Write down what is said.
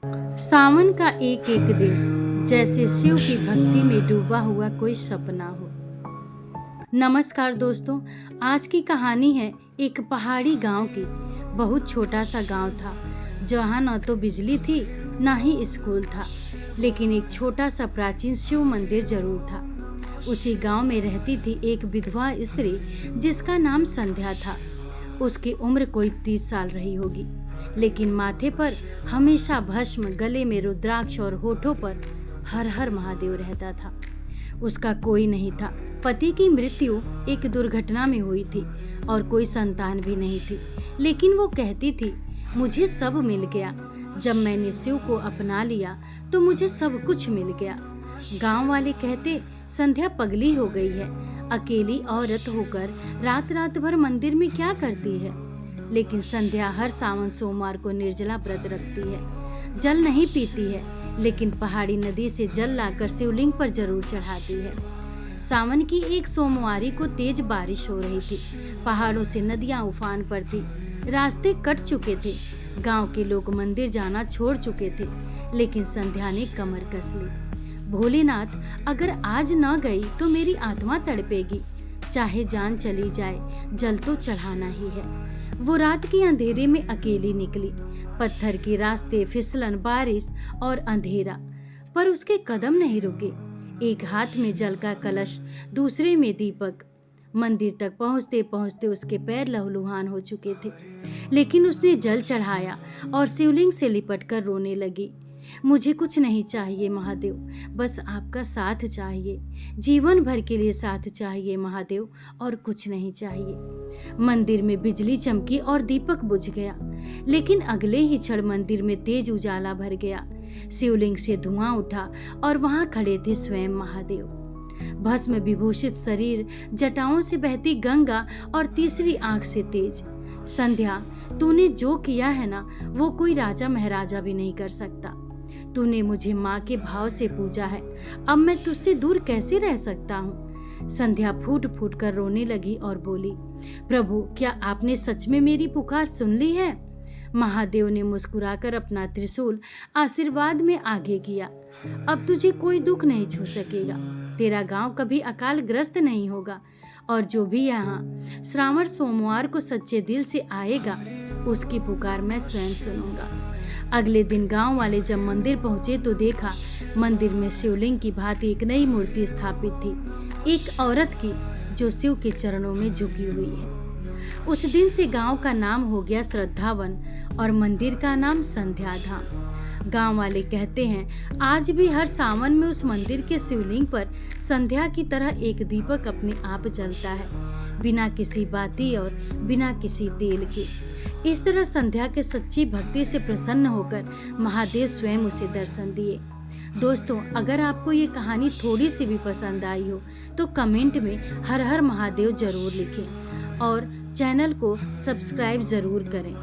सावन का एक एक दिन जैसे शिव की भक्ति में डूबा हुआ कोई सपना हो। नमस्कार दोस्तों, आज की कहानी है एक पहाड़ी गांव की। बहुत छोटा सा गांव था जहां न तो बिजली थी न ही स्कूल था, लेकिन एक छोटा सा प्राचीन शिव मंदिर जरूर था। उसी गांव में रहती थी एक विधवा स्त्री जिसका नाम संध्या था। उसकी उम्र कोई 30 साल रही होगी, लेकिन माथे पर हमेशा भस्म, गले में रुद्राक्ष और होठों पर हर हर महादेव रहता था। उसका कोई नहीं था। पति की मृत्यु एक दुर्घटना में हुई थी और कोई संतान भी नहीं थी, लेकिन वो कहती थी, मुझे सब मिल गया। जब मैंने शिव को अपना लिया तो मुझे सब कुछ मिल गया। गांव वाले कहते, संध्या पगली हो गई है, अकेली औरत होकर रात रात भर मंदिर में क्या करती है। लेकिन संध्या हर सावन सोमवार को निर्जला व्रत रखती है, जल नहीं पीती है, लेकिन पहाड़ी नदी से जल लाकर शिवलिंग पर जरूर चढ़ाती है। सावन की एक सोमवारी को तेज बारिश हो रही थी। पहाड़ों से नदियां उफान पर थी। रास्ते कट चुके थे। गांव के लोग मंदिर जाना छोड़ चुके थे, लेकिन संध्या ने कमर कस ली। भोलेनाथ, अगर आज न गई तो मेरी आत्मा तड़पेगी। चाहे जान चली जाए, जल तो चढ़ाना ही है। वो रात के अंधेरे में अकेली निकली। पत्थर के रास्ते, फिसलन, बारिश और अंधेरा, पर उसके कदम नहीं रुके। एक हाथ में जल का कलश, दूसरे में दीपक। मंदिर तक पहुंचते पहुंचते उसके पैर लहूलुहान हो चुके थे, लेकिन उसने जल चढ़ाया और शिवलिंग से लिपटकर रोने लगी। मुझे कुछ नहीं चाहिए महादेव, बस आपका साथ चाहिए। जीवन भर के लिए साथ चाहिए महादेव, और कुछ नहीं चाहिए। मंदिर में बिजली चमकी और दीपक बुझ गया, लेकिन अगले ही क्षण मंदिर में तेज उजाला भर गया। शिवलिंग से धुआं उठा और वहां खड़े थे स्वयं महादेव। भस्म विभूषित शरीर, जटाओं से बहती गंगा और तीसरी आंख से तेज। संध्या, तूने जो किया है ना, वो कोई राजा महाराजा भी नहीं कर सकता। तूने मुझे माँ के भाव से पूजा है, अब मैं तुझसे दूर कैसे रह सकता हूँ। संध्या फूट फूट कर रोने लगी और बोली, प्रभु, क्या आपने सच में मेरी पुकार सुन ली है। महादेव ने मुस्कुराकर अपना त्रिशूल आशीर्वाद में आगे किया। अब तुझे कोई दुख नहीं छू सकेगा। तेरा गांव कभी अकाल ग्रस्त नहीं होगा, और जो भी यहाँ श्रावण सोमवार को सच्चे दिल से आएगा, उसकी पुकार मैं स्वयं सुनूंगा। अगले दिन गांव वाले जब मंदिर पहुंचे तो देखा, मंदिर में शिवलिंग की भांति एक नई मूर्ति स्थापित थी, एक औरत की, जो शिव के चरणों में झुकी हुई है। उस दिन से गांव का नाम हो गया श्रद्धावन और मंदिर का नाम संध्या धाम। गांव वाले कहते हैं, आज भी हर सावन में उस मंदिर के शिवलिंग पर संध्या की तरह एक दीपक अपने आप जलता है, बिना किसी बाती और बिना किसी तेल के। इस तरह संध्या के सच्ची भक्ति से प्रसन्न होकर महादेव स्वयं उसे दर्शन दिए। दोस्तों, अगर आपको ये कहानी थोड़ी सी भी पसंद आई हो तो कमेंट में हर हर महादेव जरूर लिखें और चैनल को सब्सक्राइब जरूर करें।